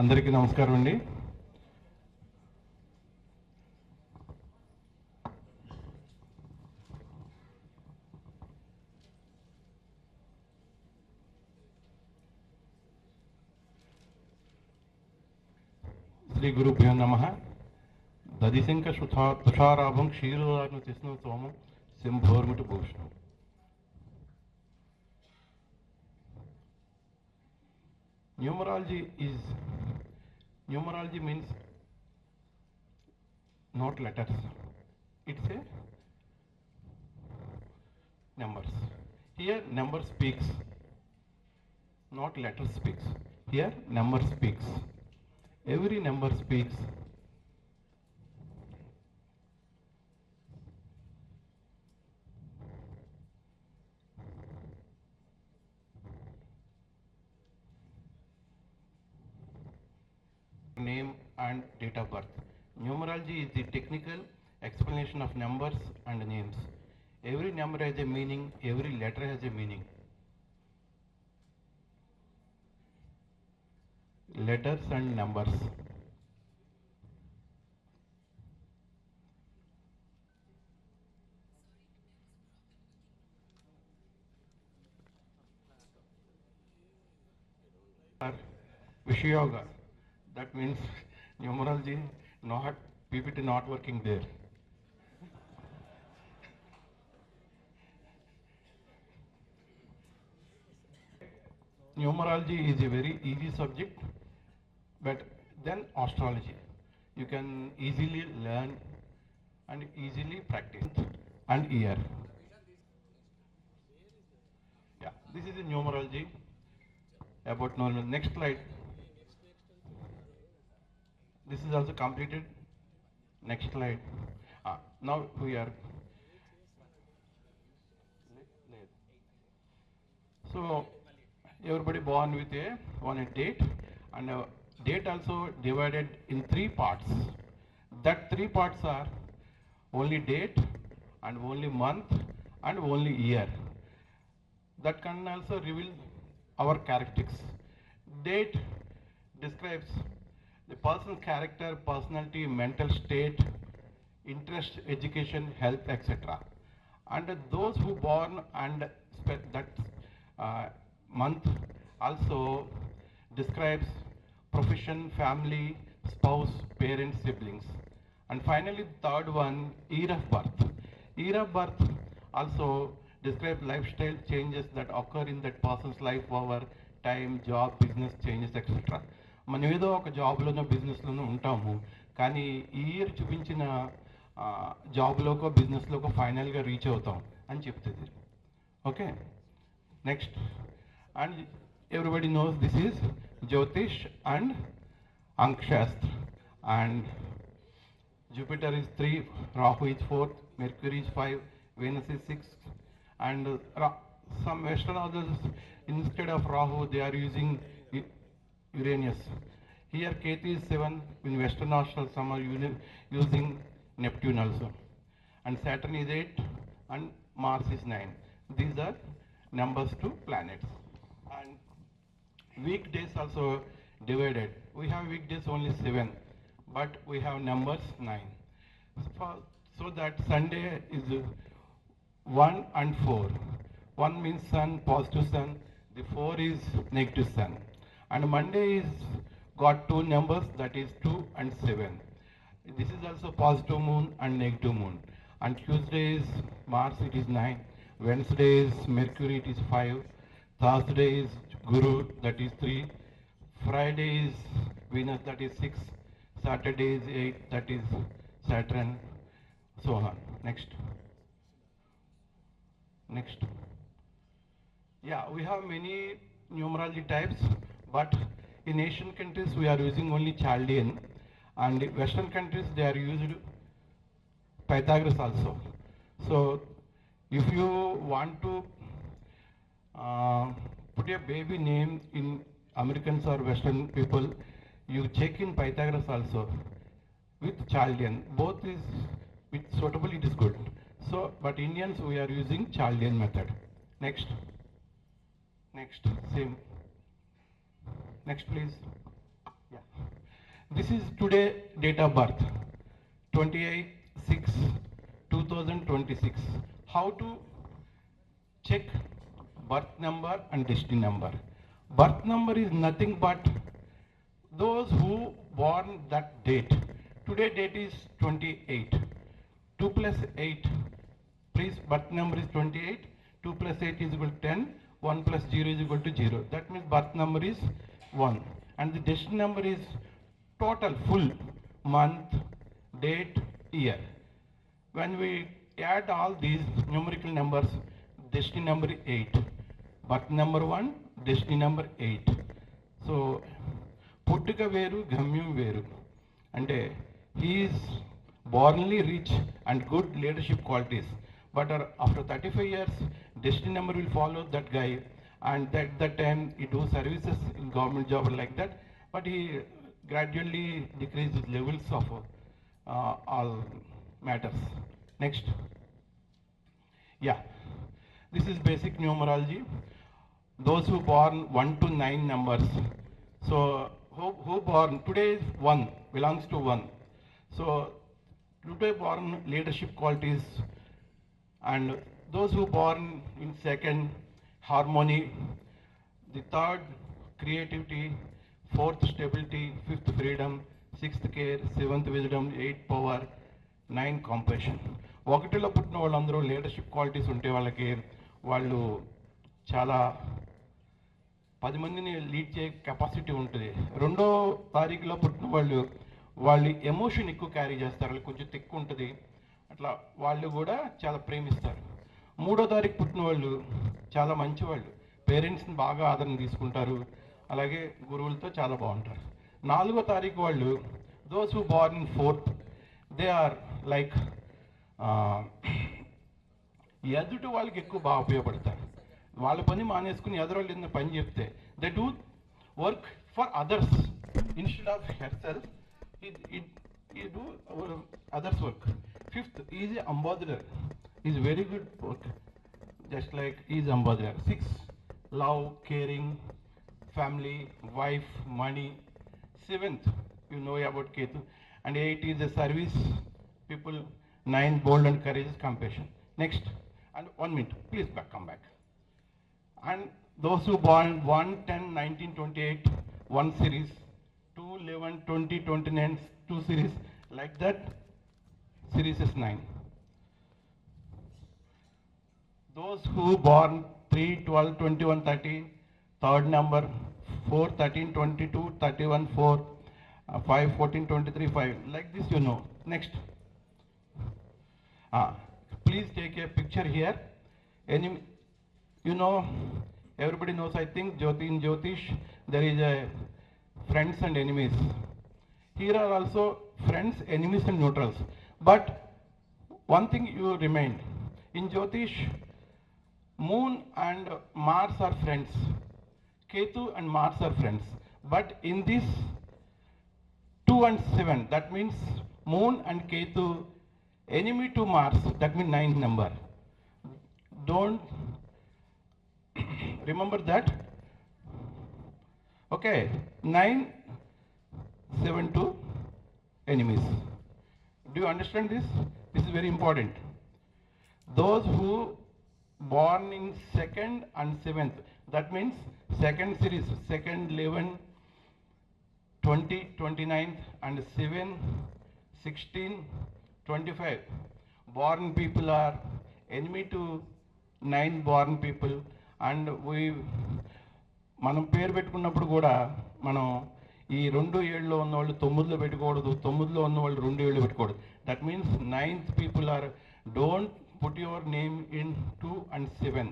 అందరికీ నమస్కారం అండి. శ్రీ గురుభ్యో నమః. దదిశంక తుషారాభం క్షీరోదాగ్న తిష్ణం సోమం శంభోర్ముటి Bhushanam. Numerology means not letters. It's a numbers. Here number speaks, not letter speaks. Here number speaks. Every number speaks. Name and date of birth. Numerology is the technical explanation of numbers and names. Every number has a meaning, every letter has a meaning. Letters and numbers. Vishayoga. That means numerology not PPT not working there. Numerology is a very easy subject, but then astrology you can easily learn and easily practice and year. Yeah, this is a numerology about numerology. Next slide. This is also completed. Next slide. Now we are. So everybody born with a date, and date also divided in 3 parts. That 3 parts are only date and only month and only year. That can also reveal our characteristics. Date describes the person's character, personality, mental state, interest, education, health, etc. And those who born and that month also describes profession, family, spouse, parents, siblings. And finally, the third one, year of birth. Year of birth also describes lifestyle changes that occur in that person's life over time, job, business changes, etc. మనం ఏదో ఒక జాబ్లోనో బిజినెస్లోనో ఉంటాము, కానీ ఈ year చూపించిన జాబ్లోకో బిజినెస్లోకో ఫైనల్గా reach అవుతాం అని చెప్తుంది. Okay, next. And everybody knows this is Jyotish and అంకశాస్త్ర. And Jupiter is 3, Rahu is 4th, Mercury is 5, Venus is 6th, and some Western authors, instead of Rahu, they are using Uranus. Here Ketu is 7, in Western authors some are using Neptune also. And Saturn is 8, and Mars is 9. These are numbers to planets. And weekdays also divided. We have weekdays only 7. But we have numbers 9. So that Sunday is 1 and 4. 1 means sun, positive sun. The 4 is negative sun. And Monday is got 2 numbers, that is 2 and 7. This is also positive moon and negative moon. And Tuesday is Mars, it is 9. Wednesday is Mercury, it is 5. Thursday is Guru, that is 3. Friday is Venus, that is 6. Saturday is 8, that is Saturn, so on. Next. Yeah, we have many numerology types, but in Asian countries we are using only Chaldean, and in Western countries they are used Pythagoras also. So if you want to put a baby name in Americans or Western people, you check in Pythagoras also with Chaldean. Both is with suitable, it is good. So, but Indians we are using Chaldean method. Next, same. Next, please. Yeah. This is today date of birth, 28/6/2026. How to check birth number and destiny number? Birth number is nothing but those who born that date. Today date is 28. 2 plus 8, please, birth number is 28. 2 plus 8 is equal to 10. 1 plus 0 is equal to 0. That means birth number is 1. And the destiny number is total, full, month, date, year. When we add all these numerical numbers, destiny number is 8. Birth number 1, destiny number 8. So, పుట్టుక వేరు గమ్యం వేరు అంటే he's bornly rich and good leadership qualities, but after 35 years destiny number will follow that guy, and at that time he do services in government job like that, but he gradually decreases levels of all matters. Next. Yeah, this is basic numerology. Those who born 1 to 9 numbers, so who born today is 1, belongs to 1. So today born leadership qualities, and those who born in second, harmony, the third, creativity, fourth, stability, fifth, freedom, sixth, care, seventh, wisdom, eighth, power, nine, compassion. ఒకటిలో పుట్టిన వాళ్ళందరూ leadership qualities ఉంటే వాళ్ళకి వాళ్ళు చాలా 10 మందిని lead చేయ capacity ఉంటుంది. 2వ తారీఖులో పుట్టిన వాళ్ళు ఎమోషన్ ఎక్కువ క్యారీ చేస్తారు, వాళ్ళు కొంచెం తిక్కు ఉంటుంది, అట్లా వాళ్ళు కూడా చాలా ప్రేమిస్తారు. 3వ తారీఖు పుట్టిన వాళ్ళు చాలా మంచివాళ్ళు, పేరెంట్స్ని బాగా ఆదరణ తీసుకుంటారు, అలాగే గురువులతో చాలా బాగుంటారు. 4వ తారీఖు వాళ్ళు, those who born in 4th, they are like ఎదుటి వాళ్ళకి ఎక్కువ బాగా ఉపయోగపడతారు. వాళ్ళ పని మానేసుకుని ఎదురోళ్ళు ఏదైనా పని చెప్తే they do work for others instead of herself, he do others work. 5th, he is an ambassador, he is very good work, just like he is ambassador. 6, love, caring, family, wife, money. 7th, you know about Ketu. And 8 is a service people. 9, bold and courageous, compassion. Next. And 1 minute, please come back. And those who born 1, 10, 19, 28, 1 series, 2, 11, 20, 29, 2 series, like that, series is 9. Those who born 3, 12, 21, 30, third number, 4, 13, 22, 31, 4, 5, 14, 23, 5, like this, you know. Next. Please take a picture here. You know, everybody knows, I think, in Jyotish, there is a friends and enemies. Here are also friends, enemies and neutrals. But one thing you remain, in Jyotish, Moon and Mars are friends. Ketu and Mars are friends. But in this 2 and 7, that means Moon and Ketu, enemy to Mars, that means 9 number. Don't remember that. Okay, 9, 7 to enemies. Do you understand this? This is very important. Those who born in 2nd and 7th, that means 2nd series, 2nd, 11, 20, 29th, and 7, 16, 25. Born people are enemy to 9 born people, and మనం పేరు పెట్టుకున్నప్పుడు కూడా మనం ఈ 2 ఏళ్ళలో ఉన్న వాళ్ళు 9లో పెట్టుకోకూడదు, 9లో ఉన్న వాళ్ళు 2 ఏళ్ళు పెట్టుకోకూడదు. That means 9th people are, don't put your name in 2 and 7,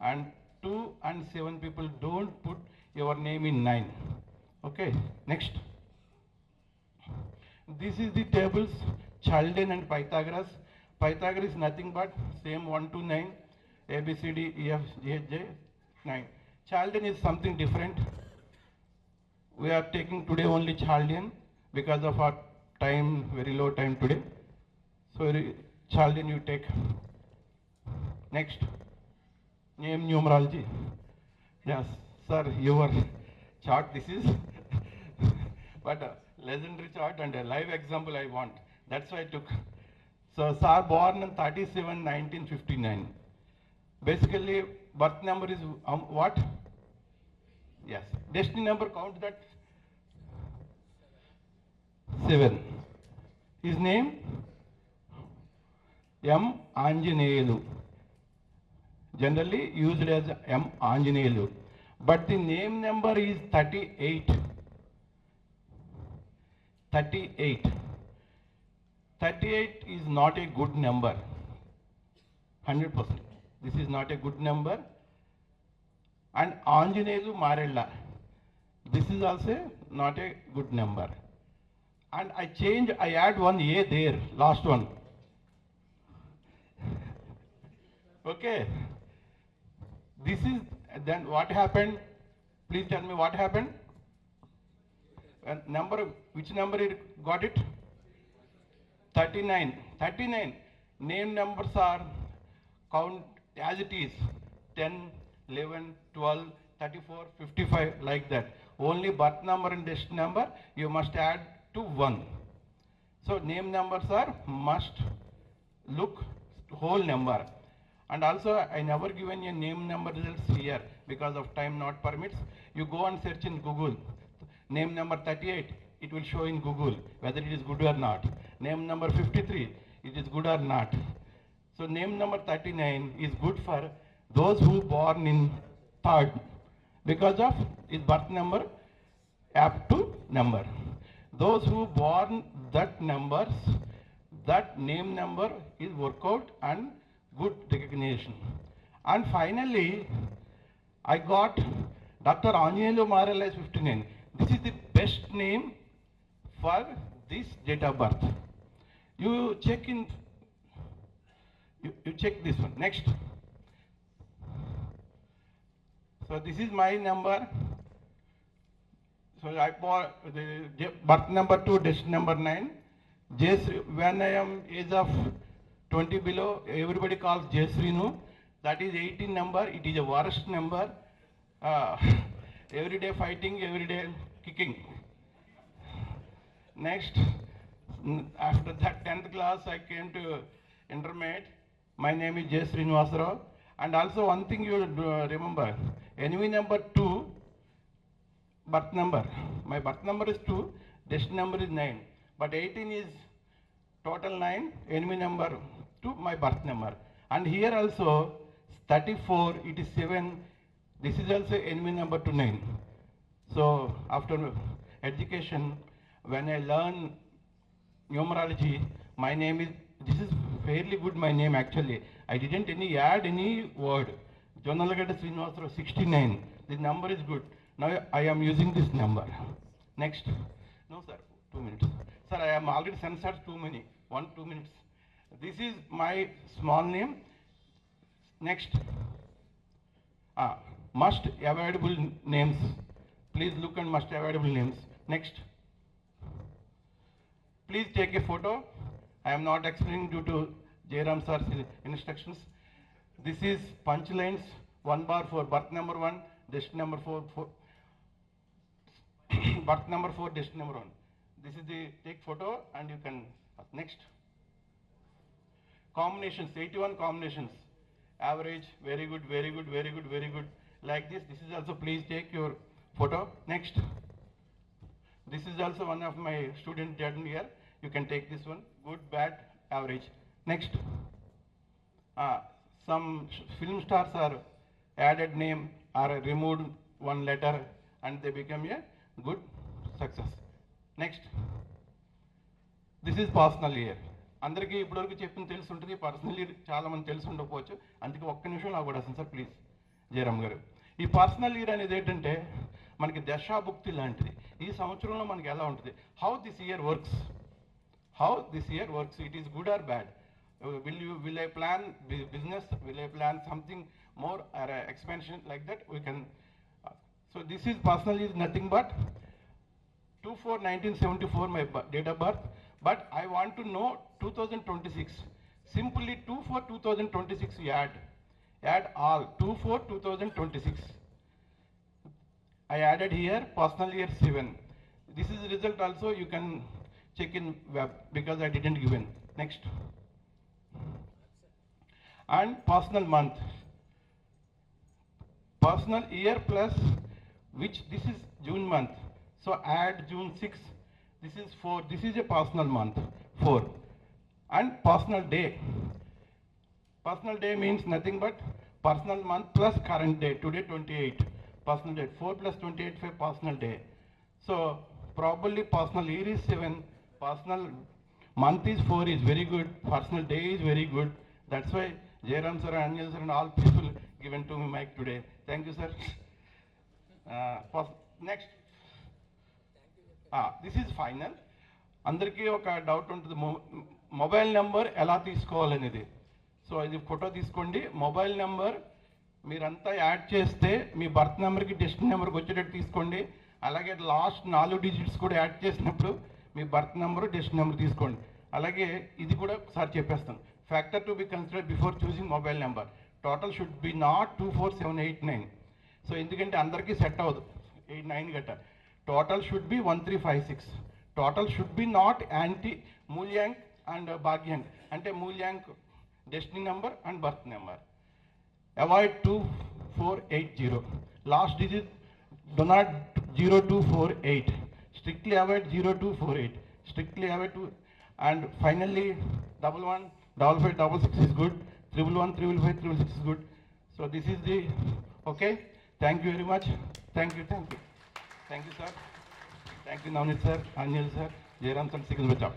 and 2 and 7 people don't put your name in 9. Okay, next. This is the tables, Chaldean and Pythagoras. Pythagoras is nothing but same 1 to 9, A, B, C, D, E, F, G, H, J, 9. Chaldean is something different. We are taking today only Chaldean because of our time, very low time today. So Chaldean you take. Next. Name numerology. Yes, sir, your chart this is. But legendary chart and a live example I want. That's why I took. So, sir born on 37, 1959. Basically, birth number is what? Yes. Destiny number, count that. 7. His name? M. Anjaneyulu. Generally used as M. Anjaneyulu. But the name number is 38. 38. 38 is not a good number. 100%. This is not a good number. And Anjaneyulu Marella. This is also not a good number. And I add one A there, last one. Okay. This is, then what happened? Please tell me what happened. Number, which number it got it? 39. 39. Name numbers are count as it is. 10, 11, 12, 34, 55, like that. Only birth number and destiny number you must add to 1. So name numbers are must look whole number. And also I never given a name number results here because of time not permits. You go and search in Google. Name number 38, it will show in Google whether it is good or not. Name number 53, it is good or not. So name number 39 is good for those who born in 3rd because of his birth number apt to number. Those who born that numbers, that name number is workout and good recognition. And finally, I got Dr. Anjaneyulu Marella is 59. This is the best name for this date of birth. You check in, you check this one. Next. So this is my number. So I bought the birth number 2, destiny number 9. When I am age of 20 below, everybody calls Jesrinu. That is 18 number. It is a worst number. Every day fighting, every day kicking. Next, after that 10th class, I came to intermediate. My name is J. Srinivasarao. And also one thing you remember, enemy number 2, birth number. My birth number is 2, destiny number is 9. But 18 is total 9, enemy number 2, my birth number. And here also 34, it is 7. This is also enemy number to 9. So after education, when I learn numerology, my name is, this is fairly good my name actually. I didn't add any word. Jonalagada Srinivasarao 69. The number is good. Now I am using this number. Next. No sir, 2 minutes. Sir, I am already censored too many. 2 minutes. This is my small name. Next. Must avoidable names. Please look at must avoidable names. Next. Please take a photo. I am not explaining due to Jairam sir's instructions. This is punch lines, 1 bar for birth number 1, destiny number 4, birth number 4, destiny number 1. This is the take photo and you can, next. Combinations, 81 combinations. Average, very good, very good, very good, very good. Like this is also, please take your photo. Next. This is also one of my student done here. You can take this one. Good, bad, average. Next. Some film stars are added name or removed one letter and they become a good success. Next. This is personal year. అందరికీ ఇప్పటివరకు చెప్పింది తెలిసి ఉంటుంది, personal year చాలా మంది తెలిసి ఉండకపోవచ్చు. అందుకే ఒక్క నిమిషం నాకు కూడా సార్ ప్లీజ్ జయరామ్ గారు. ఈ పర్సనల్ ఇయర్ అనేది ఏంటంటే మనకి దశాభుక్తి లాంటిది. ఈ సంవత్సరంలో మనకి ఎలా ఉంటుంది, how this year works, it is good or bad. Will I plan business, will I plan something more or expansion like that, we can. So this is personally is nothing but 2/4/1974 my date of birth, but I want to know 2026. Simply 2/4/2026 you add all 2/4/2026. I added here personal year 7. This is the result also, you can check in web because I didn't given. Next. And personal month. Personal year plus, which this is June month. So add June 6, this is 4, this is a personal month, 4. And personal day. Personal day means nothing but personal month plus current day, today 28. Personal day, 4 plus 28 for personal day. So probably personal year is 7, personal month is 4 is very good, personal day is very good. That's why Jairam sir, Anil sir and all people given to me mic today. Thank you, sir. Next. This is final. అందరికీ ఒక doubt ఉంటుంది, mobile number ఎలా తీసుకోవాలనేది. So ఇది photo తీసుకోండి. Mobile number మీరంతా add చేస్తే మీ birth నెంబర్కి డెస్టినీ నెంబర్కి వచ్చేటట్టు తీసుకోండి. అలాగే లాస్ట్ 4 డిజిట్స్ కూడా యాడ్ చేసినప్పుడు మీ బర్త్ నెంబరు డెస్టినీ నెంబర్ తీసుకోండి. అలాగే ఇది కూడా ఒకసారి చెప్పేస్తాను. Factor to be considered before choosing mobile number. Total should be not 24789. So ఎందుకంటే అందరికీ సెట్ అవ్వదు 89 గట్ట. Total should be 1356. Total should be not anti మూల్యాంక్ అండ్ భాగ్యాంక్, అంటే మూల్యాంక్ destiny number and birth number. Avoid 2480. Last digit do not 0248. Strictly avoid 0248. Strictly avoid 2. And finally 11 55 66 is good. 11 355 366 is good. So this is the okay. Thank you very much. Thank you sir. Thank you Navneet sir, Anil sir, Jairam sir, Sikandar sir.